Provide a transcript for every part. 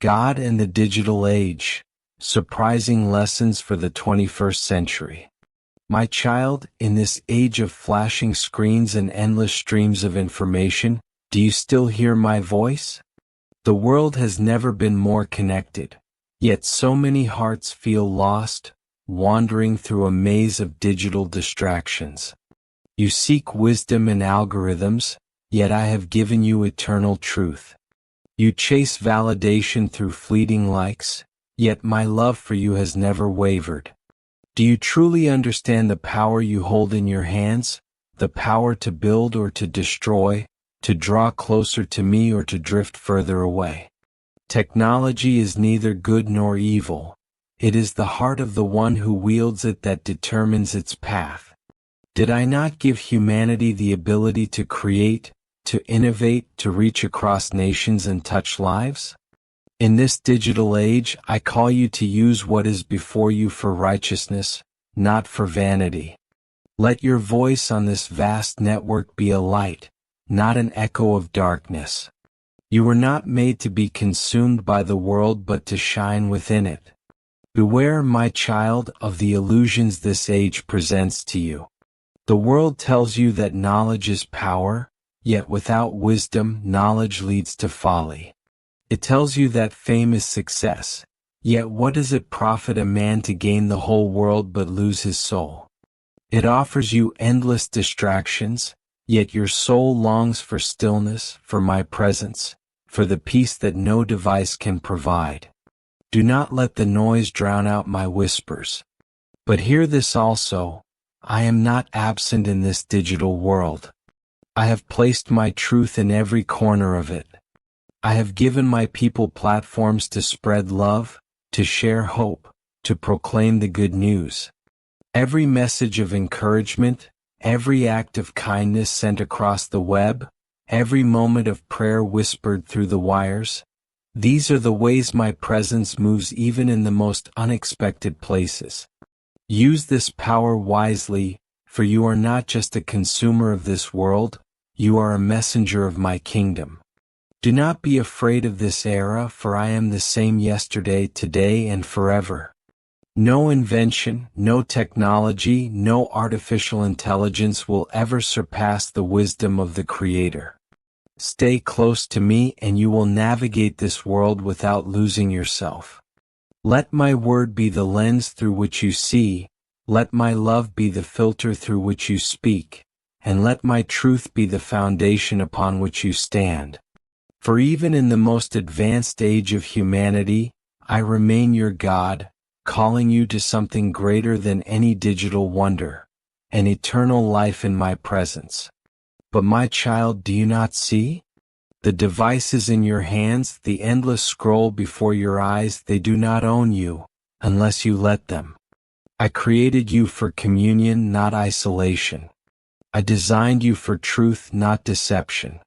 God and the Digital Age, Surprising Lessons for the 21st Century. My child, in this age of flashing screens and endless streams of information, do you still hear my voice? The world has never been more connected, yet so many hearts feel lost, wandering through a maze of digital distractions. You seek wisdom in algorithms, yet I have given you eternal truth. You chase validation through fleeting likes, yet my love for you has never wavered. Do you truly understand the power you hold in your hands, the power to build or to destroy, to draw closer to me or to drift further away? Technology is neither good nor evil. It is the heart of the one who wields it that determines its path. Did I not give humanity the ability to create, to innovate, to reach across nations and touch lives? In this digital age, I call you to use what is before you for righteousness, not for vanity. Let your voice on this vast network be a light, not an echo of darkness. You were not made to be consumed by the world but to shine within it. Beware, my child, of the illusions this age presents to you. The world tells you that knowledge is power, yet without wisdom, knowledge leads to folly. It tells you that fame is success, yet what does it profit a man to gain the whole world but lose his soul? It offers you endless distractions, yet your soul longs for stillness, for my presence, for the peace that no device can provide. Do not let the noise drown out my whispers. But hear this also, I am not absent in this digital world. I have placed my truth in every corner of it. I have given my people platforms to spread love, to share hope, to proclaim the good news. Every message of encouragement, every act of kindness sent across the web, every moment of prayer whispered through the wires, these are the ways my presence moves even in the most unexpected places. Use this power wisely, for you are not just a consumer of this world, you are a messenger of my kingdom. Do not be afraid of this era, for I am the same yesterday, today, and forever. No invention, no technology, no artificial intelligence will ever surpass the wisdom of the Creator. Stay close to me and you will navigate this world without losing yourself. Let my word be the lens through which you see, let my love be the filter through which you speak, and let my truth be the foundation upon which you stand. For even in the most advanced age of humanity, I remain your God, calling you to something greater than any digital wonder, an eternal life in my presence. But my child, do you not see? The devices in your hands, the endless scroll before your eyes, they do not own you, unless you let them. I created you for communion, not isolation. I designed you for truth, not deception.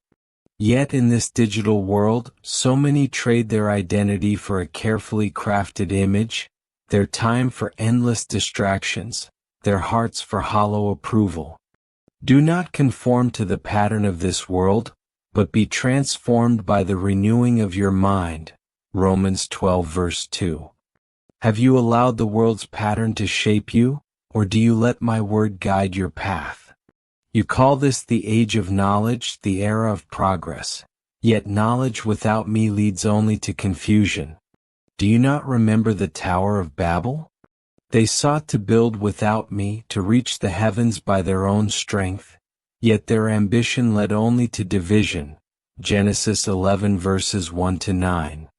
Yet in this digital world, so many trade their identity for a carefully crafted image, their time for endless distractions, their hearts for hollow approval. Do not conform to the pattern of this world, but be transformed by the renewing of your mind. Romans 12 verse 2. Have you allowed the world's pattern to shape you, or do you let my word guide your path? You call this the age of knowledge, the era of progress. Yet knowledge without me leads only to confusion. Do you not remember the Tower of Babel? They sought to build without me, to reach the heavens by their own strength, yet their ambition led only to division. Genesis 11 verses 1 to 9.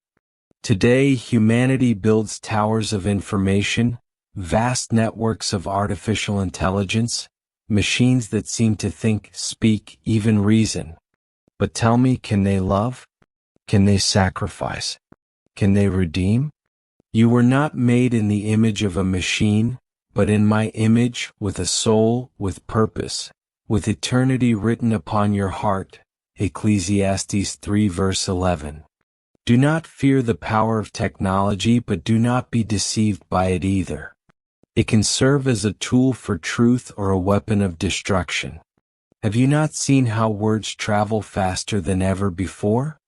Today humanity builds towers of information, vast networks of artificial intelligence, machines that seem to think, speak, even reason. But tell me, can they love? Can they sacrifice? Can they redeem? You were not made in the image of a machine, but in my image, with a soul, with purpose, with eternity written upon your heart. Ecclesiastes 3 verse 11. Do not fear the power of technology, but do not be deceived by it either. It can serve as a tool for truth or a weapon of destruction. Have you not seen how words travel faster than ever before?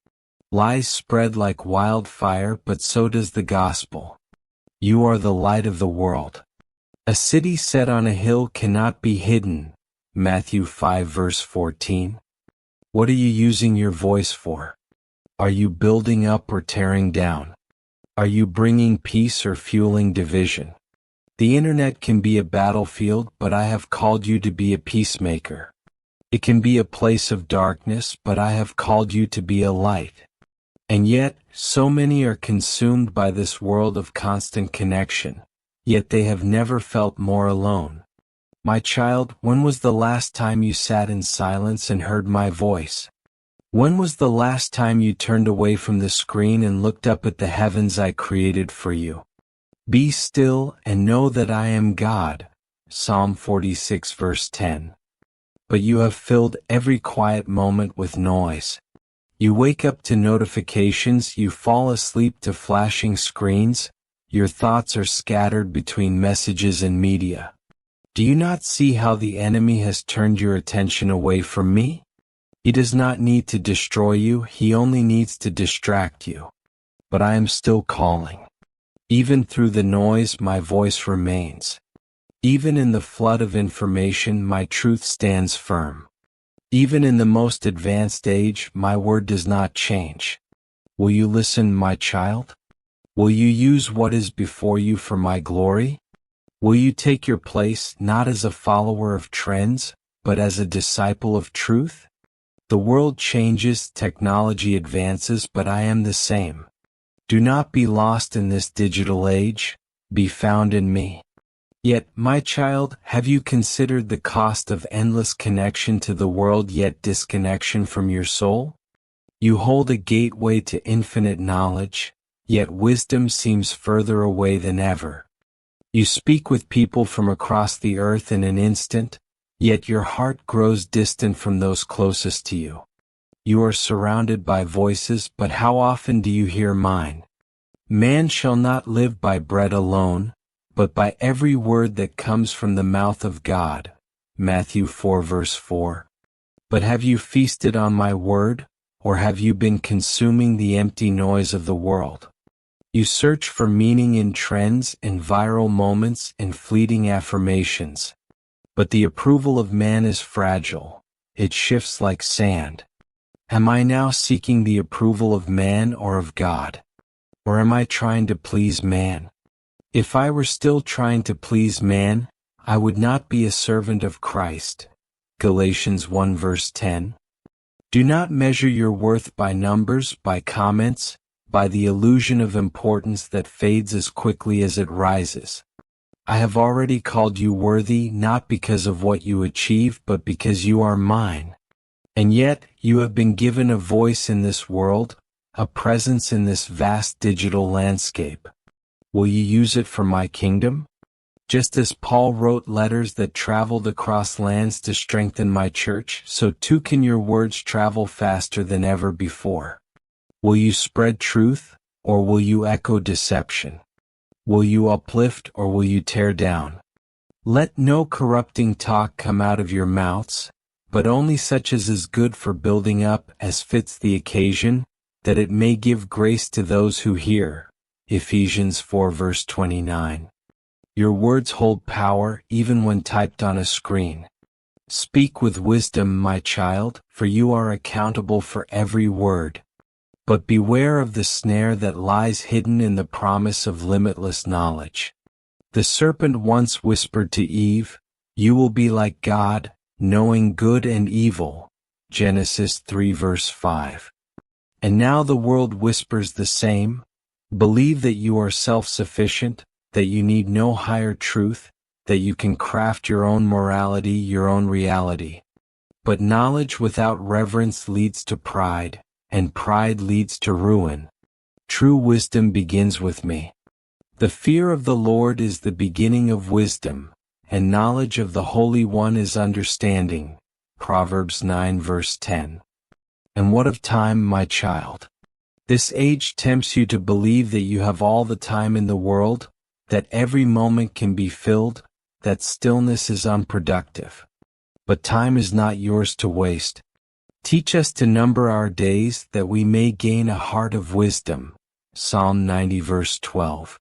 Lies spread like wildfire, but so does the gospel. You are the light of the world. A city set on a hill cannot be hidden. Matthew 5 verse 14. What are you using your voice for? Are you building up or tearing down? Are you bringing peace or fueling division? The internet can be a battlefield, but I have called you to be a peacemaker. It can be a place of darkness, but I have called you to be a light. And yet, so many are consumed by this world of constant connection, yet they have never felt more alone. My child, when was the last time you sat in silence and heard my voice? When was the last time you turned away from the screen and looked up at the heavens I created for you? Be still and know that I am God. Psalm 46 verse 10. But you have filled every quiet moment with noise. You wake up to notifications, you fall asleep to flashing screens, your thoughts are scattered between messages and media. Do you not see how the enemy has turned your attention away from me? He does not need to destroy you, he only needs to distract you. But I am still calling. Even through the noise, my voice remains. Even in the flood of information, my truth stands firm. Even in the most advanced age, my word does not change. Will you listen, my child? Will you use what is before you for my glory? Will you take your place not as a follower of trends, but as a disciple of truth? The world changes, technology advances, but I am the same. Do not be lost in this digital age, be found in me. Yet, my child, have you considered the cost of endless connection to the world yet disconnection from your soul? You hold a gateway to infinite knowledge, yet wisdom seems further away than ever. You speak with people from across the earth in an instant, yet your heart grows distant from those closest to you. You are surrounded by voices, but how often do you hear mine? Man shall not live by bread alone, but by every word that comes from the mouth of God. Matthew 4 verse 4. But have you feasted on my word, or have you been consuming the empty noise of the world? You search for meaning in trends, in viral moments, in fleeting affirmations. But the approval of man is fragile. It shifts like sand. Am I now seeking the approval of man or of God? Or am I trying to please man? If I were still trying to please man, I would not be a servant of Christ. Galatians 1 verse 10. Do not measure your worth by numbers, by comments, by the illusion of importance that fades as quickly as it rises. I have already called you worthy not because of what you achieve, but because you are mine. And yet, you have been given a voice in this world, a presence in this vast digital landscape. Will you use it for my kingdom? Just as Paul wrote letters that traveled across lands to strengthen my church, so too can your words travel faster than ever before. Will you spread truth, or will you echo deception? Will you uplift, or will you tear down? Let no corrupting talk come out of your mouths, but only such as is good for building up as fits the occasion, that it may give grace to those who hear. Ephesians 4 verse 29. Your words hold power even when typed on a screen. Speak with wisdom, my child, for you are accountable for every word. But beware of the snare that lies hidden in the promise of limitless knowledge. The serpent once whispered to Eve, "You will be like God, knowing good and evil." Genesis 3 verse 5. And now the world whispers the same. Believe that you are self-sufficient, that you need no higher truth, that you can craft your own morality, your own reality. But knowledge without reverence leads to pride, and pride leads to ruin. True wisdom begins with me. The fear of the Lord is the beginning of wisdom, and knowledge of the Holy One is understanding. Proverbs 9 verse 10. And what of time, my child? This age tempts you to believe that you have all the time in the world, that every moment can be filled, that stillness is unproductive. But time is not yours to waste. Teach us to number our days that we may gain a heart of wisdom. Psalm 90 verse 12.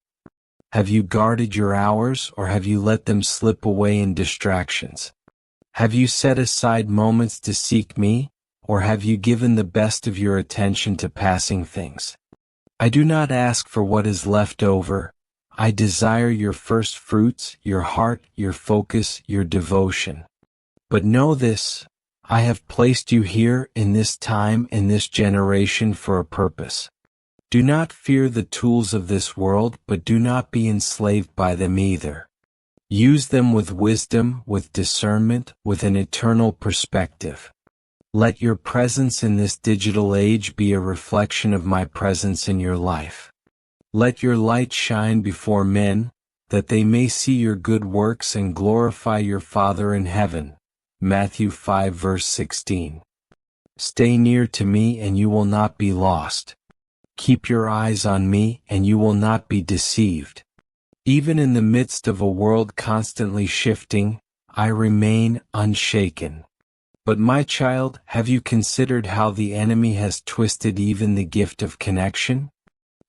Have you guarded your hours, or have you let them slip away in distractions? Have you set aside moments to seek me, or have you given the best of your attention to passing things? I do not ask for what is left over. I desire your first fruits, your heart, your focus, your devotion. But know this, I have placed you here in this time, in this generation, for a purpose. Do not fear the tools of this world, but do not be enslaved by them either. Use them with wisdom, with discernment, with an eternal perspective. Let your presence in this digital age be a reflection of my presence in your life. Let your light shine before men, that they may see your good works and glorify your Father in heaven. Matthew 5 verse 16. Stay near to me and you will not be lost. Keep your eyes on me and you will not be deceived. Even in the midst of a world constantly shifting, I remain unshaken. But my child, have you considered how the enemy has twisted even the gift of connection?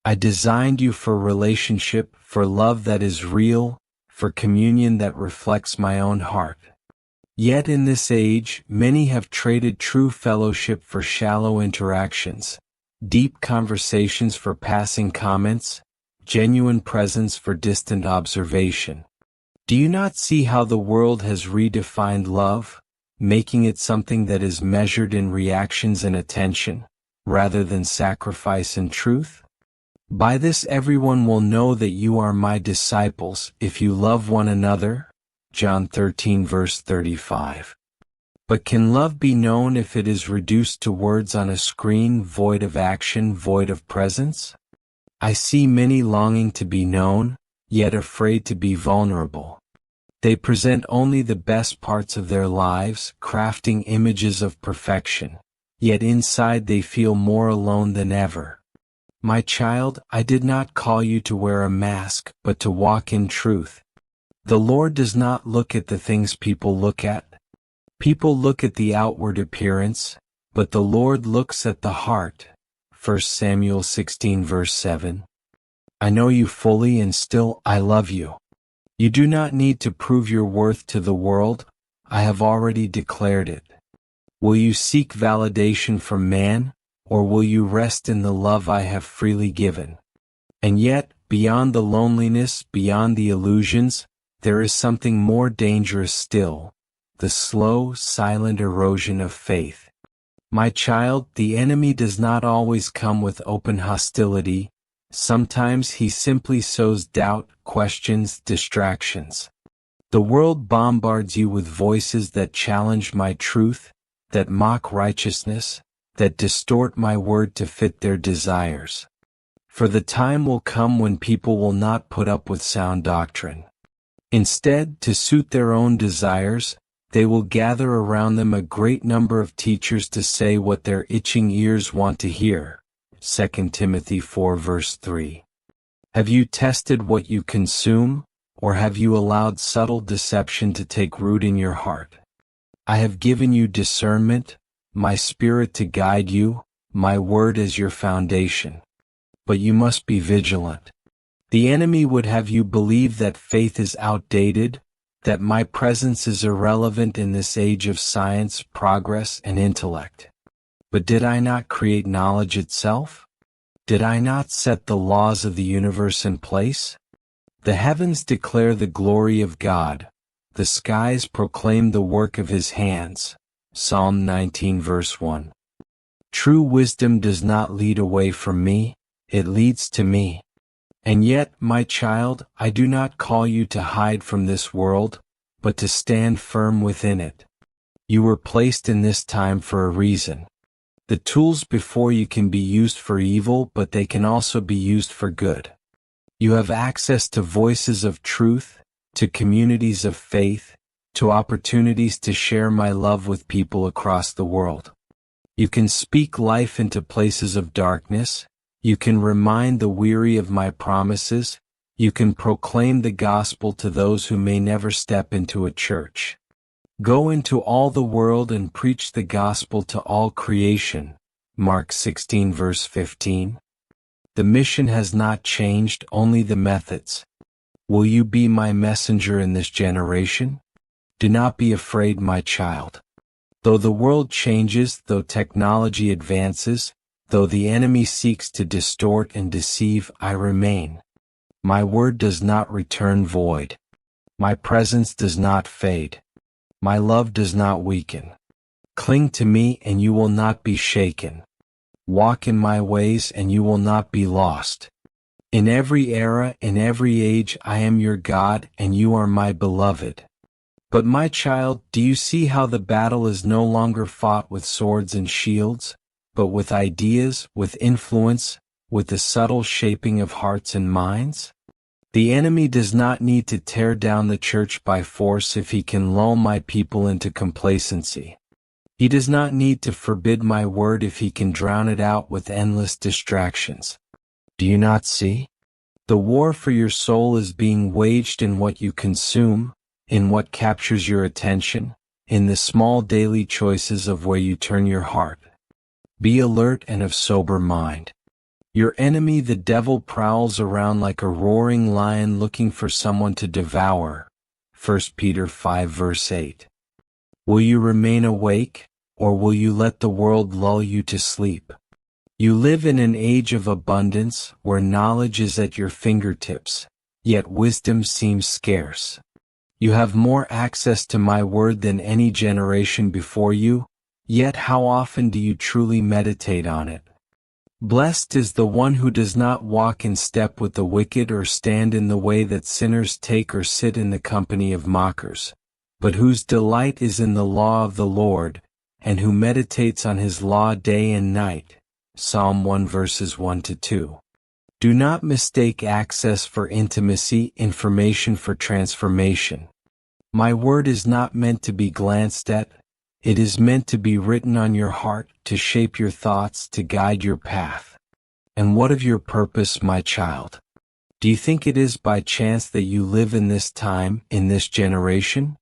I designed you for relationship, for love that is real, for communion that reflects my own heart. Yet in this age, many have traded true fellowship for shallow interactions, deep conversations for passing comments, genuine presence for distant observation. Do you not see how the world has redefined love, making it something that is measured in reactions and attention, rather than sacrifice and truth? By this everyone will know that you are my disciples, if you love one another. John 13 verse 35. But can love be known if it is reduced to words on a screen, void of action, void of presence? I see many longing to be known, yet afraid to be vulnerable. They present only the best parts of their lives, crafting images of perfection, yet inside they feel more alone than ever. My child, I did not call you to wear a mask, but to walk in truth. The Lord does not look at the things people look at. People look at the outward appearance, but the Lord looks at the heart. 1 Samuel 16 verse 7. I know you fully and still I love you. You do not need to prove your worth to the world, I have already declared it. Will you seek validation from man, or will you rest in the love I have freely given? And yet, beyond the loneliness, beyond the illusions, there is something more dangerous still, the slow, silent erosion of faith. My child, the enemy does not always come with open hostility. Sometimes he simply sows doubt, questions, distractions. The world bombards you with voices that challenge my truth, that mock righteousness, that distort my word to fit their desires. For the time will come when people will not put up with sound doctrine. Instead, to suit their own desires, they will gather around them a great number of teachers to say what their itching ears want to hear. 2 Timothy 4 verse 3. Have you tested what you consume, or have you allowed subtle deception to take root in your heart? I have given you discernment, my Spirit to guide you, my word as your foundation. But you must be vigilant. The enemy would have you believe that faith is outdated, that my presence is irrelevant in this age of science, progress, and intellect. But did I not create knowledge itself? Did I not set the laws of the universe in place? The heavens declare the glory of God, the skies proclaim the work of his hands. Psalm 19 verse 1. True wisdom does not lead away from me, it leads to me. And yet, my child, I do not call you to hide from this world, but to stand firm within it. You were placed in this time for a reason. The tools before you can be used for evil, but they can also be used for good. You have access to voices of truth, to communities of faith, to opportunities to share my love with people across the world. You can speak life into places of darkness. You can remind the weary of my promises. You can proclaim the gospel to those who may never step into a church. Go into all the world and preach the gospel to all creation. Mark 16 verse 15. The mission has not changed, only the methods. Will you be my messenger in this generation? Do not be afraid, my child. Though the world changes, though technology advances, though the enemy seeks to distort and deceive, I remain. My word does not return void. My presence does not fade. My love does not weaken. Cling to me and you will not be shaken. Walk in my ways and you will not be lost. In every era, in every age, I am your God and you are my beloved. But my child, do you see how the battle is no longer fought with swords and shields, but with ideas, with influence, with the subtle shaping of hearts and minds? The enemy does not need to tear down the church by force if he can lull my people into complacency. He does not need to forbid my word if he can drown it out with endless distractions. Do you not see? The war for your soul is being waged in what you consume, in what captures your attention, in the small daily choices of where you turn your heart. Be alert and of sober mind. Your enemy, the devil, prowls around like a roaring lion looking for someone to devour. 1 Peter 5 verse 8. Will you remain awake, or will you let the world lull you to sleep? You live in an age of abundance, where knowledge is at your fingertips, yet wisdom seems scarce. You have more access to my word than any generation before you, yet how often do you truly meditate on it? Blessed is the one who does not walk in step with the wicked or stand in the way that sinners take or sit in the company of mockers, but whose delight is in the law of the Lord, and who meditates on his law day and night. Psalm 1 verses 1-2. Do not mistake access for intimacy, information for transformation. My word is not meant to be glanced at, it is meant to be written on your heart, to shape your thoughts, to guide your path. And what of your purpose, my child? Do you think it is by chance that you live in this time, in this generation?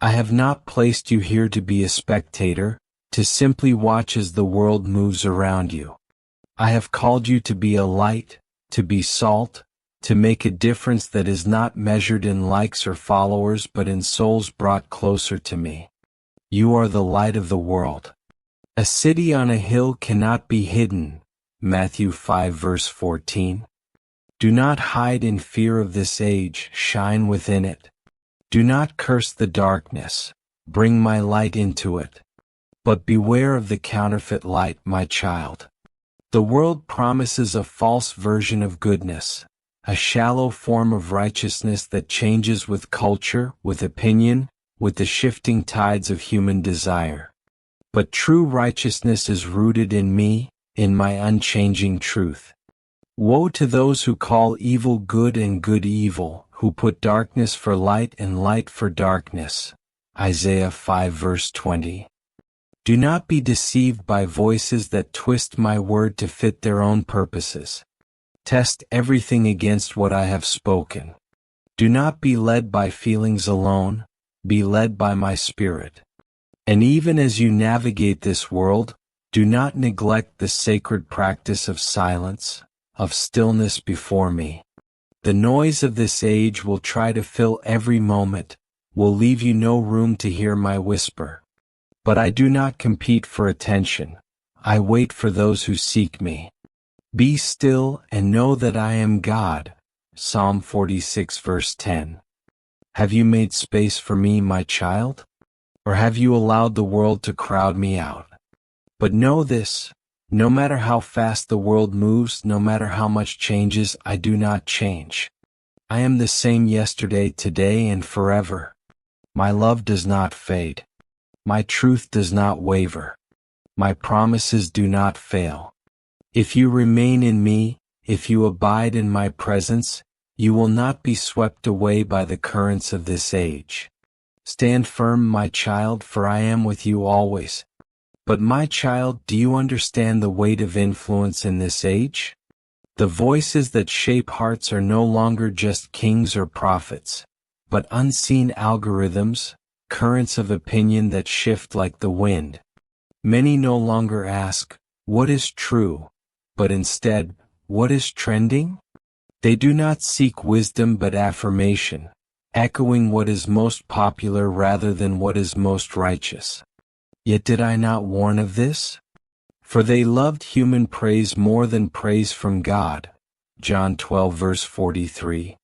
I have not placed you here to be a spectator, to simply watch as the world moves around you. I have called you to be a light, to be salt, to make a difference that is not measured in likes or followers but in souls brought closer to me. You are the light of the world. A city on a hill cannot be hidden. Matthew 5 verse 14. Do not hide in fear of this age, shine within it. Do not curse the darkness, bring my light into it. But beware of the counterfeit light, my child. The world promises a false version of goodness, a shallow form of righteousness that changes with culture, with opinion, with the shifting tides of human desire. But true righteousness is rooted in me, in my unchanging truth. Woe to those who call evil good and good evil, who put darkness for light and light for darkness. Isaiah 5 verse 20. Do not be deceived by voices that twist my word to fit their own purposes. Test everything against what I have spoken. Do not be led by feelings alone, be led by my Spirit. And even as you navigate this world, do not neglect the sacred practice of silence, of stillness before me. The noise of this age will try to fill every moment, will leave you no room to hear my whisper. But I do not compete for attention. I wait for those who seek me. Be still and know that I am God. Psalm 46 verse 10. Have you made space for me, my child? Or have you allowed the world to crowd me out? But know this, no matter how fast the world moves, no matter how much changes, I do not change. I am the same yesterday, today, and forever. My love does not fade. My truth does not waver. My promises do not fail. If you remain in me, if you abide in my presence, you will not be swept away by the currents of this age. Stand firm, my child, for I am with you always. But my child, do you understand the weight of influence in this age? The voices that shape hearts are no longer just kings or prophets, but unseen algorithms, currents of opinion that shift like the wind. Many no longer ask, "What is true?" but instead, "What is trending?" They do not seek wisdom but affirmation, echoing what is most popular rather than what is most righteous. Yet did I not warn of this? For they loved human praise more than praise from God. John 12 verse 43.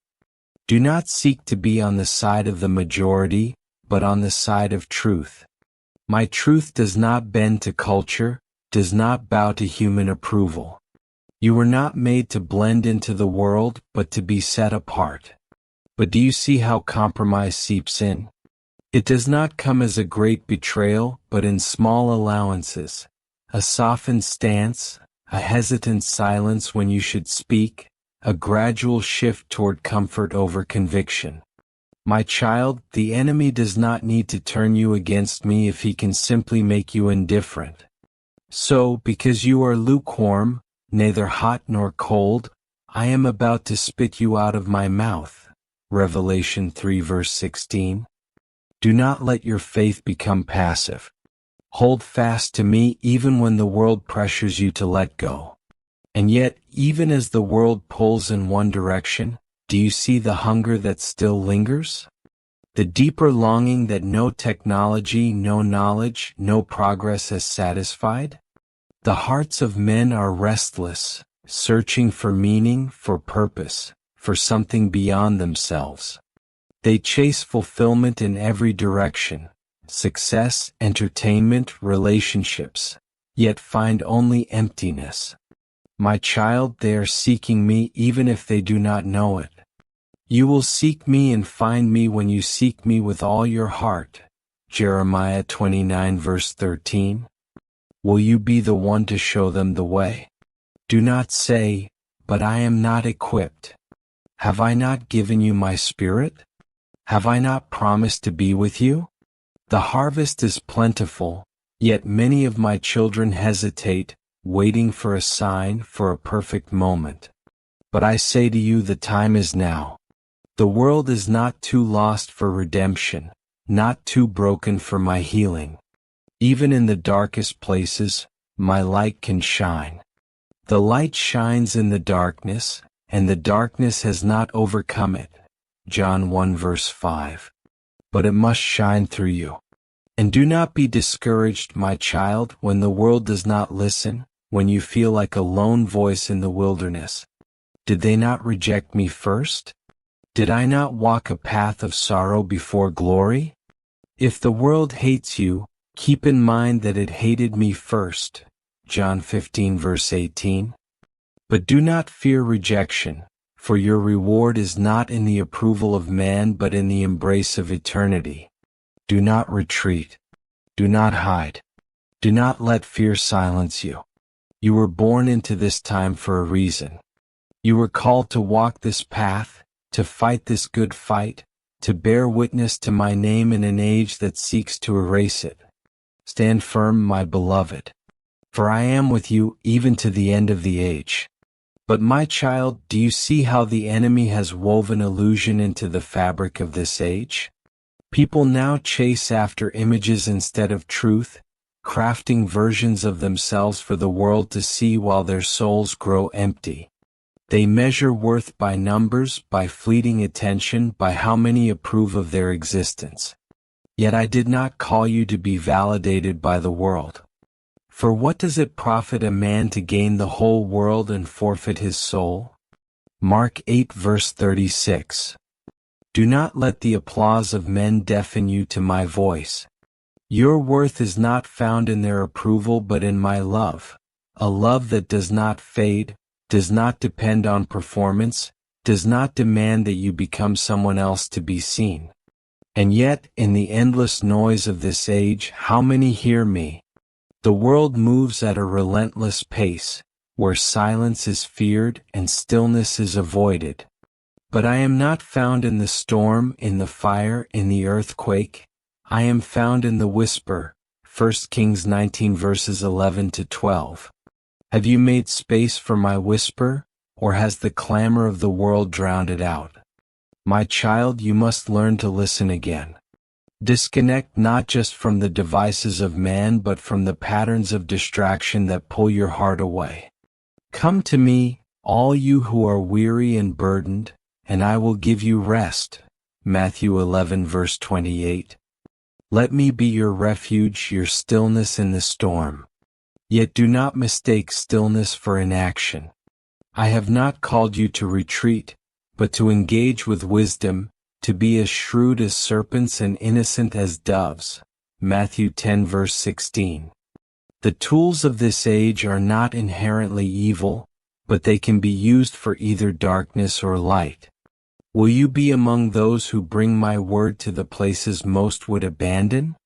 Do not seek to be on the side of the majority, but on the side of truth. My truth does not bend to culture, does not bow to human approval. You were not made to blend into the world, but to be set apart. But do you see how compromise seeps in? It does not come as a great betrayal, but in small allowances. A softened stance, a hesitant silence when you should speak, a gradual shift toward comfort over conviction. My child, the enemy does not need to turn you against me if he can simply make you indifferent. So, because you are lukewarm, neither hot nor cold, I am about to spit you out of my mouth. Revelation 3 verse 16. Do not let your faith become passive. Hold fast to me even when the world pressures you to let go. And yet, even as the world pulls in one direction, do you see the hunger that still lingers? The deeper longing that no technology, no knowledge, no progress has satisfied? The hearts of men are restless, searching for meaning, for purpose, for something beyond themselves. They chase fulfillment in every direction, success, entertainment, relationships, yet find only emptiness. My child, they are seeking me even if they do not know it. You will seek me and find me when you seek me with all your heart. Jeremiah 29 verse 13. Will you be the one to show them the way? Do not say, "But I am not equipped." Have I not given you my Spirit? Have I not promised to be with you? The harvest is plentiful, yet many of my children hesitate, waiting for a sign, for a perfect moment. But I say to you, the time is now. The world is not too lost for redemption, not too broken for my healing. Even in the darkest places, my light can shine. The light shines in the darkness, and the darkness has not overcome it. John 1 verse 5. But it must shine through you. And do not be discouraged, my child, when the world does not listen, when you feel like a lone voice in the wilderness. Did they not reject me first? Did I not walk a path of sorrow before glory? If the world hates you, keep in mind that it hated me first. John 15 verse 18. But do not fear rejection, for your reward is not in the approval of man but in the embrace of eternity. Do not retreat. Do not hide. Do not let fear silence you. You were born into this time for a reason. You were called to walk this path, to fight this good fight, to bear witness to my name in an age that seeks to erase it. Stand firm, my beloved. For I am with you even to the end of the age. But my child, do you see how the enemy has woven illusion into the fabric of this age? People now chase after images instead of truth, crafting versions of themselves for the world to see while their souls grow empty. They measure worth by numbers, by fleeting attention, by how many approve of their existence. Yet I did not call you to be validated by the world. For what does it profit a man to gain the whole world and forfeit his soul? Mark 8 verse 36. Do not let the applause of men deafen you to my voice. Your worth is not found in their approval but in my love, a love that does not fade, does not depend on performance, does not demand that you become someone else to be seen. And yet, in the endless noise of this age, how many hear me? The world moves at a relentless pace, where silence is feared and stillness is avoided. But I am not found in the storm, in the fire, in the earthquake. I am found in the whisper. 1 Kings 19 verses 11 to 12. Have you made space for my whisper, or has the clamor of the world drowned it out? My child, you must learn to listen again. Disconnect not just from the devices of man but from the patterns of distraction that pull your heart away. Come to me, all you who are weary and burdened, and I will give you rest. Matthew 11 verse 28. Let me be your refuge, your stillness in the storm. Yet do not mistake stillness for inaction. I have not called you to retreat, but to engage with wisdom, to be as shrewd as serpents and innocent as doves. Matthew 10 verse 16. The tools of this age are not inherently evil, but they can be used for either darkness or light. Will you be among those who bring my word to the places most would abandon?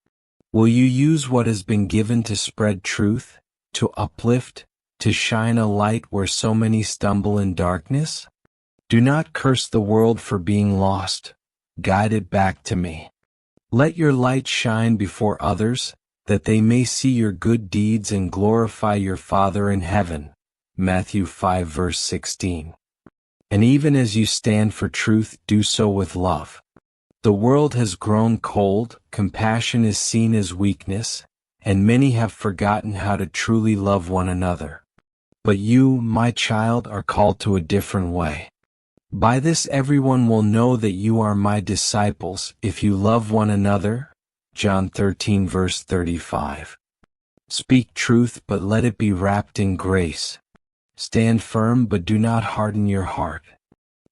Will you use what has been given to spread truth, to uplift, to shine a light where so many stumble in darkness? Do not curse the world for being lost. Guide it back to me. Let your light shine before others, that they may see your good deeds and glorify your Father in heaven. Matthew 5 verse 16. And even as you stand for truth, do so with love. The world has grown cold, compassion is seen as weakness, and many have forgotten how to truly love one another. But you, my child, are called to a different way. By this everyone will know that you are my disciples, if you love one another. John 13 verse 35. Speak truth, but let it be wrapped in grace. Stand firm, but do not harden your heart.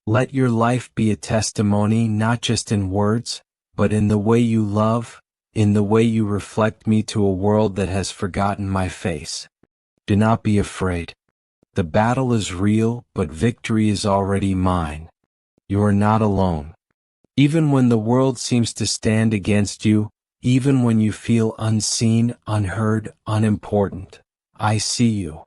Let your life be a testimony not just in words, but in the way you love, in the way you reflect me to a world that has forgotten my face. Do not be afraid. The battle is real, but victory is already mine. You are not alone. Even when the world seems to stand against you, even when you feel unseen, unheard, unimportant, I see you.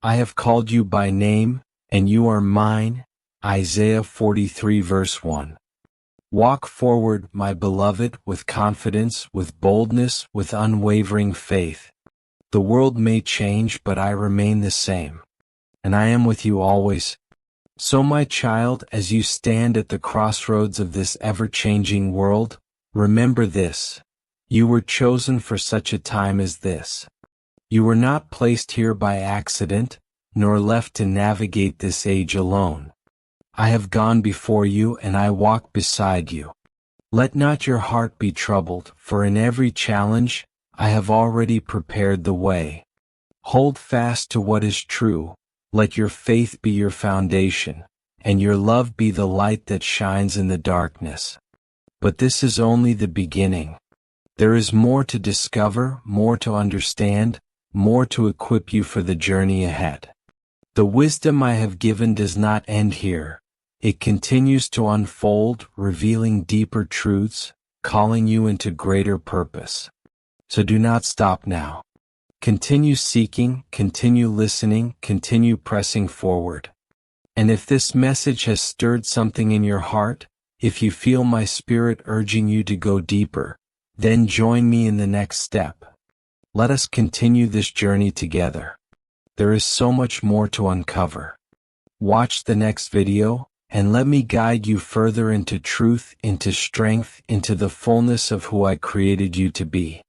I have called you by name, and you are mine. Isaiah 43 verse 1. Walk forward, my beloved, with confidence, with boldness, with unwavering faith. The world may change, but I remain the same. And I am with you always. So my child, as you stand at the crossroads of this ever-changing world, remember this. You were chosen for such a time as this. You were not placed here by accident, nor left to navigate this age alone. I have gone before you and I walk beside you. Let not your heart be troubled, for in every challenge, I have already prepared the way. Hold fast to what is true. Let your faith be your foundation, and your love be the light that shines in the darkness. But this is only the beginning. There is more to discover, more to understand, more to equip you for the journey ahead. The wisdom I have given does not end here. It continues to unfold, revealing deeper truths, calling you into greater purpose. So do not stop now. Continue seeking, continue listening, continue pressing forward. And if this message has stirred something in your heart, if you feel my spirit urging you to go deeper, then join me in the next step. Let us continue this journey together. There is so much more to uncover. Watch the next video, and let me guide you further into truth, into strength, into the fullness of who I created you to be.